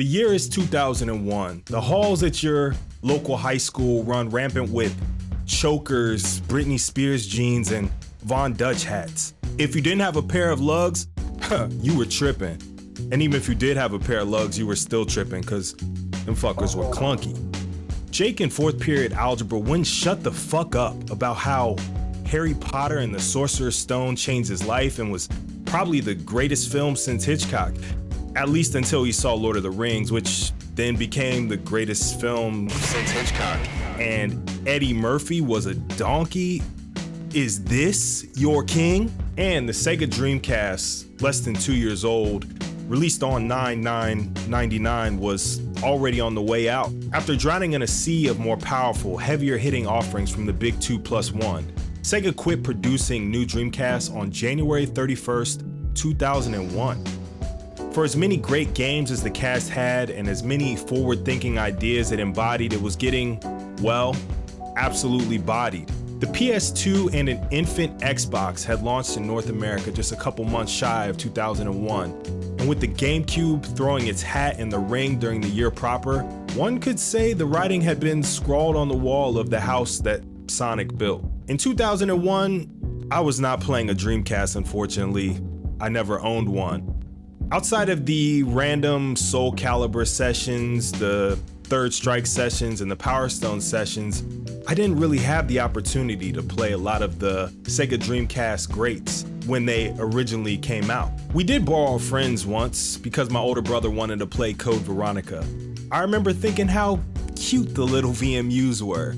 The year is 2001. The halls at your local high school run rampant with chokers, Britney Spears jeans, and Von Dutch hats. If you didn't have a pair of lugs, you were tripping. And even if you did have a pair of lugs, you were still tripping because them fuckers were clunky. Jake in 4th period algebra wouldn't shut the fuck up about how Harry Potter and the Sorcerer's Stone changed his life and was probably the greatest film since Hitchcock, at least until he saw Lord of the Rings, which then became the greatest film since Hitchcock. And Eddie Murphy was a donkey. Is this your king? And the Sega Dreamcast, less than 2 years old, released on 9/9/99, was already on the way out. After drowning in a sea of more powerful, heavier hitting offerings from the big 2+1, Sega quit producing new Dreamcasts on January 31st, 2001. For as many great games as the cast had and as many forward-thinking ideas it embodied, it was getting, well, absolutely bodied. The PS2 and an infant Xbox had launched in North America just a couple months shy of 2001, and with the GameCube throwing its hat in the ring during the year proper, one could say the writing had been scrawled on the wall of the house that Sonic built. In 2001, I was not playing a Dreamcast, unfortunately. I never owned one. Outside of the random Soul Calibur sessions, the Third Strike sessions, and the Power Stone sessions, I didn't really have the opportunity to play a lot of the Sega Dreamcast greats when they originally came out. We did borrow friends once because my older brother wanted to play Code Veronica. I remember thinking how cute the little VMUs were.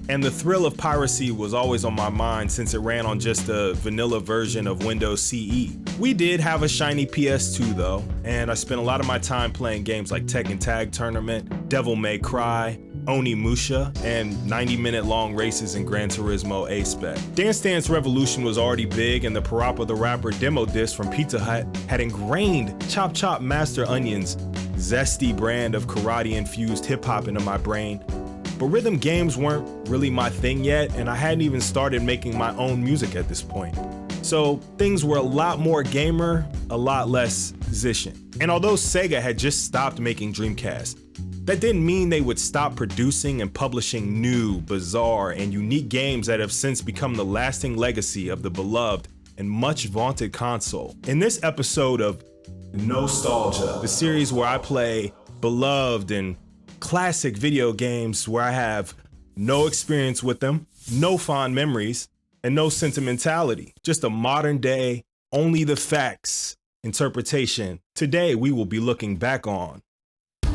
And the thrill of piracy was always on my mind since it ran on just a vanilla version of Windows CE. We did have a shiny PS2 though, and I spent a lot of my time playing games like Tekken Tag Tournament, Devil May Cry, Onimusha, and 90-minute long races in Gran Turismo A-Spec. Dance Dance Revolution was already big, and the Parappa the Rapper demo disc from Pizza Hut had ingrained Chop Chop Master Onion's zesty brand of karate-infused hip-hop into my brain. But rhythm games weren't really my thing yet, and I hadn't even started making my own music at this point. So things were a lot more gamer, a lot less musician. And although Sega had just stopped making Dreamcast, that didn't mean they would stop producing and publishing new, bizarre, and unique games that have since become the lasting legacy of the beloved and much vaunted console. In this episode of NO-stalgia, the series where I play beloved and classic video games where I have no experience with them, no fond memories, and no sentimentality. Just a modern day, only the facts interpretation. Today we will be looking back on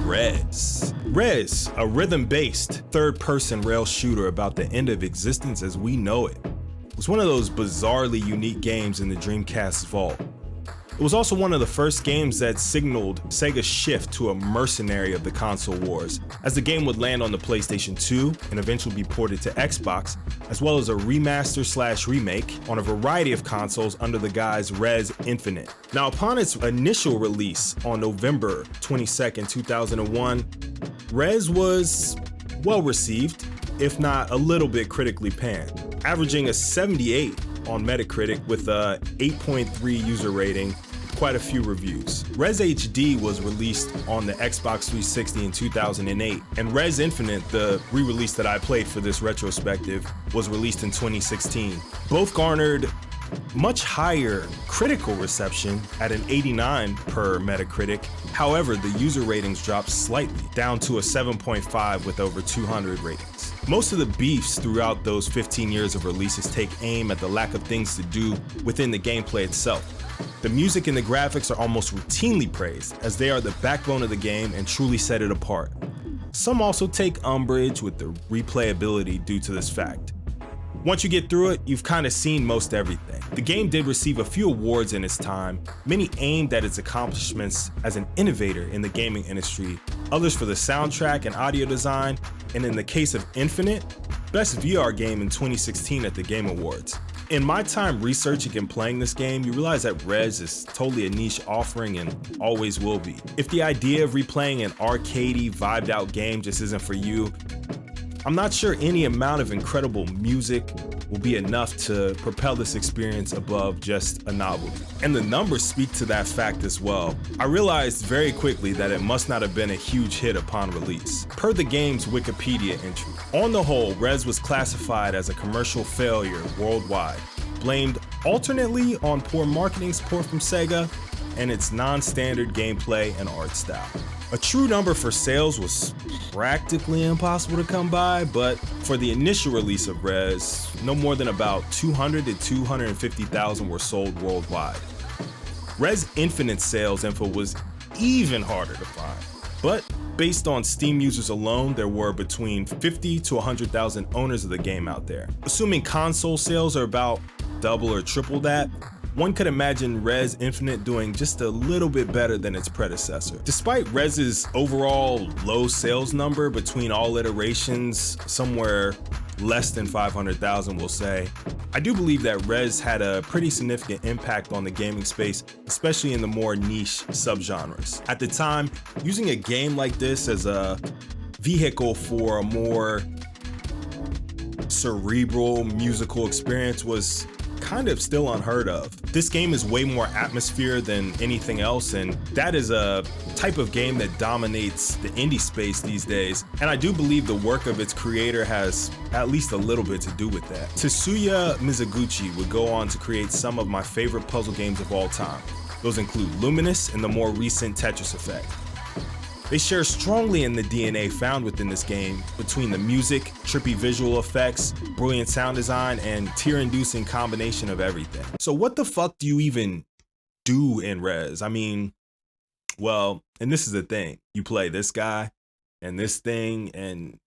REZ. REZ, a rhythm-based third-person rail shooter about the end of existence as we know it, was one of those bizarrely unique games in the Dreamcast's vault. It was also one of the first games that signaled Sega's shift to a mercenary of the console wars, as the game would land on the PlayStation 2 and eventually be ported to Xbox, as well as a remaster/remake on a variety of consoles under the guise REZ Infinite. Now, upon its initial release on November 22nd, 2001, REZ was well received, if not a little bit critically panned, averaging a 78 on Metacritic with a 8.3 user rating, quite a few reviews. REZ HD was released on the Xbox 360 in 2008, and REZ Infinite, the re-release that I played for this retrospective, was released in 2016. Both garnered much higher critical reception at an 89 per Metacritic. However, the user ratings dropped slightly, down to a 7.5 with over 200 ratings. Most of the beefs throughout those 15 years of releases take aim at the lack of things to do within the gameplay itself. The music and the graphics are almost routinely praised, as they are the backbone of the game and truly set it apart. Some also take umbrage with the replayability due to this fact. Once you get through it, you've kind of seen most everything. The game did receive a few awards in its time, many aimed at its accomplishments as an innovator in the gaming industry, others for the soundtrack and audio design, and in the case of Infinite, Best VR Game in 2016 at the Game Awards. In my time researching and playing this game, you realize that REZ is totally a niche offering and always will be. If the idea of replaying an arcadey, vibed out game just isn't for you, I'm not sure any amount of incredible music, will be enough to propel this experience above just a novelty. And the numbers speak to that fact as well. I realized very quickly that it must not have been a huge hit upon release. Per the game's Wikipedia entry, on the whole, REZ was classified as a commercial failure worldwide, blamed alternately on poor marketing support from Sega and its non-standard gameplay and art style. A true number for sales was practically impossible to come by, but for the initial release of REZ, no more than about 200 to 250,000 were sold worldwide. REZ Infinite sales info was even harder to find, but based on Steam users alone, there were between 50 to 100,000 owners of the game out there. Assuming console sales are about double or triple that, one could imagine REZ Infinite doing just a little bit better than its predecessor. Despite REZ's overall low sales number between all iterations, somewhere less than 500,000 we'll say, I do believe that REZ had a pretty significant impact on the gaming space, especially in the more niche subgenres. At the time, using a game like this as a vehicle for a more cerebral musical experience was kind of still unheard of. This game is way more atmosphere than anything else, and that is a type of game that dominates the indie space these days, and I do believe the work of its creator has at least a little bit to do with that. Tetsuya Mizuguchi would go on to create some of my favorite puzzle games of all time. Those include Luminous and the more recent Tetris Effect. They share strongly in the DNA found within this game between the music, trippy visual effects, brilliant sound design, and tear-inducing combination of everything. So what the fuck do you even do in REZ? I mean, well, and this is the thing, you play this guy and this thing and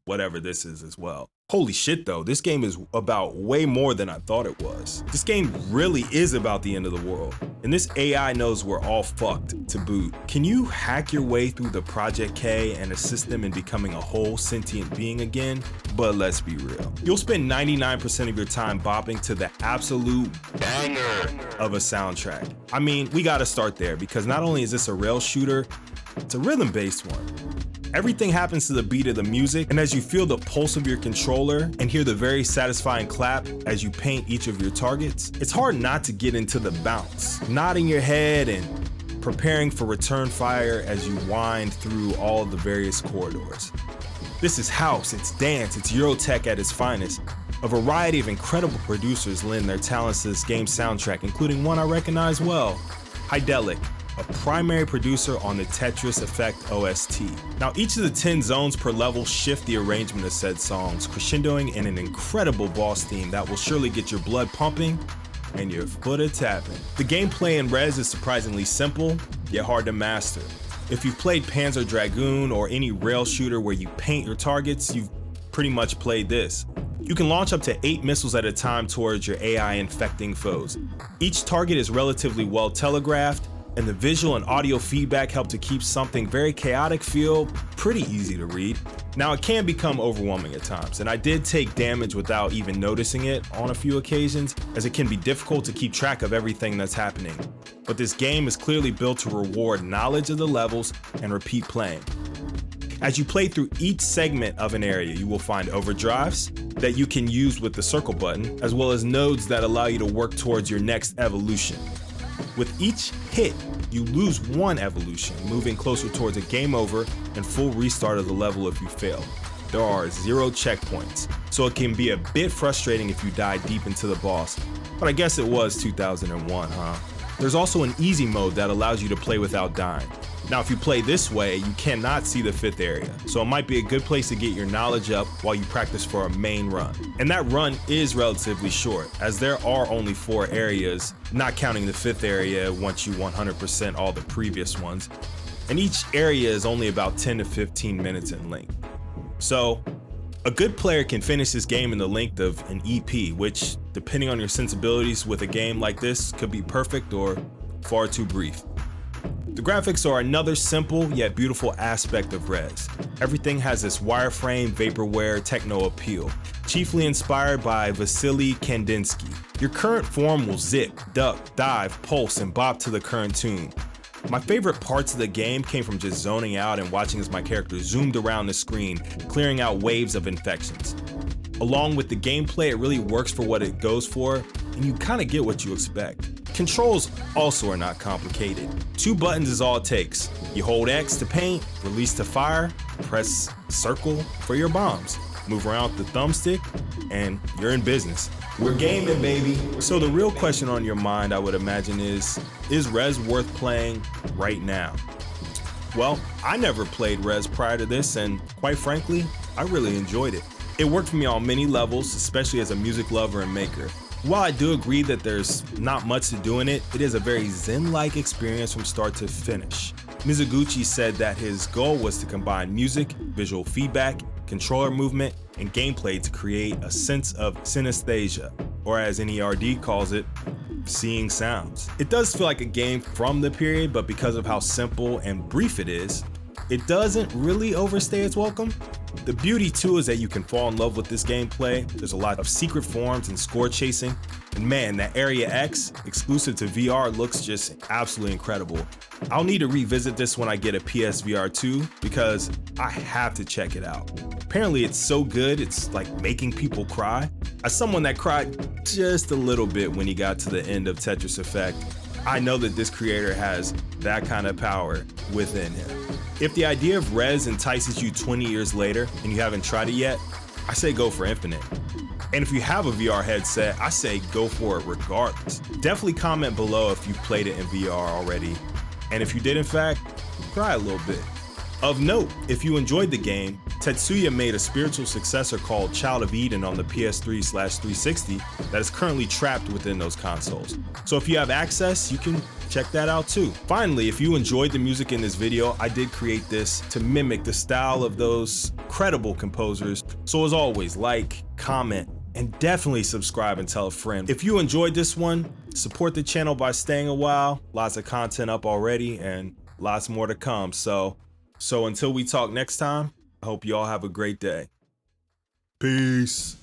whatever this is as well. Holy shit though, this game is about way more than I thought it was. This game really is about the end of the world, and this AI knows we're all fucked to boot. Can you hack your way through the Project K and assist them in becoming a whole sentient being again? But let's be real. You'll spend 99% of your time bopping to the absolute banger of a soundtrack. I mean, we gotta start there, because not only is this a rail shooter, it's a rhythm-based one. Everything happens to the beat of the music, and as you feel the pulse of your controller and hear the very satisfying clap as you paint each of your targets, it's hard not to get into the bounce, nodding your head and preparing for return fire as you wind through all of the various corridors. This is house, it's dance, it's Eurotech at its finest. A variety of incredible producers lend their talents to this game's soundtrack, including one I recognize well, Hydelic, a primary producer on the Tetris Effect OST. Now, each of the 10 zones per level shift the arrangement of said songs, crescendoing in an incredible boss theme that will surely get your blood pumping and your foot a-tapping. The gameplay in REZ is surprisingly simple, yet hard to master. If you've played Panzer Dragoon or any rail shooter where you paint your targets, you've pretty much played this. You can launch up to 8 missiles at a time towards your AI infecting foes. Each target is relatively well telegraphed, and the visual and audio feedback help to keep something very chaotic feel pretty easy to read. Now, it can become overwhelming at times, and I did take damage without even noticing it on a few occasions, as it can be difficult to keep track of everything that's happening. But this game is clearly built to reward knowledge of the levels and repeat playing. As you play through each segment of an area, you will find overdrives that you can use with the circle button, as well as nodes that allow you to work towards your next evolution. With each hit, you lose one evolution, moving closer towards a game over and full restart of the level if you fail. There are 0 checkpoints, so it can be a bit frustrating if you die deep into the boss, but I guess it was 2001, huh? There's also an easy mode that allows you to play without dying. Now, if you play this way, you cannot see the 5th area, so it might be a good place to get your knowledge up while you practice for a main run. And that run is relatively short, as there are only 4 areas, not counting the 5th area once you 100% all the previous ones, and each area is only about 10 to 15 minutes in length. So, a good player can finish this game in the length of an EP, which, depending on your sensibilities with a game like this, could be perfect or far too brief. The graphics are another simple yet beautiful aspect of REZ. Everything has this wireframe, vaporware, techno appeal, chiefly inspired by Vasily Kandinsky. Your current form will zip, duck, dive, pulse, and bop to the current tune. My favorite parts of the game came from just zoning out and watching as my character zoomed around the screen, clearing out waves of infections. Along with the gameplay, it really works for what it goes for, and you kind of get what you expect. Controls also are not complicated. 2 buttons is all it takes. You hold X to paint, release to fire, press circle for your bombs. Move around with the thumbstick, and you're in business. We're gaming, baby. So the real question on your mind, I would imagine, is REZ worth playing right now? Well, I never played REZ prior to this, and quite frankly, I really enjoyed it. It worked for me on many levels, especially as a music lover and maker. While I do agree that there's not much to do in it, it is a very zen-like experience from start to finish. Mizuguchi said that his goal was to combine music, visual feedback, controller movement, and gameplay to create a sense of synesthesia, or as NERD calls it, seeing sounds. It does feel like a game from the period, but because of how simple and brief it is, it doesn't really overstay its welcome. The beauty too is that you can fall in love with this gameplay. There's a lot of secret forms and score chasing. And man, that Area X exclusive to VR looks just absolutely incredible. I'll need to revisit this when I get a PSVR 2 because I have to check it out. Apparently it's so good, it's like making people cry. As someone that cried just a little bit when he got to the end of Tetris Effect, I know that this creator has that kind of power within him. If the idea of REZ entices you 20 years later and you haven't tried it yet, I say go for Infinite. And if you have a VR headset, I say go for it regardless. Definitely comment below if you've played it in VR already. And if you did in fact, cry a little bit. Of note, if you enjoyed the game, Tetsuya made a spiritual successor called Child of Eden on the PS3/360 that is currently trapped within those consoles. So if you have access, you can check that out too. Finally, if you enjoyed the music in this video, I did create this to mimic the style of those credible composers. So as always, like, comment, and definitely subscribe and tell a friend. If you enjoyed this one, support the channel by staying a while. Lots of content up already and lots more to come. So until we talk next time, I hope you all have a great day. Peace.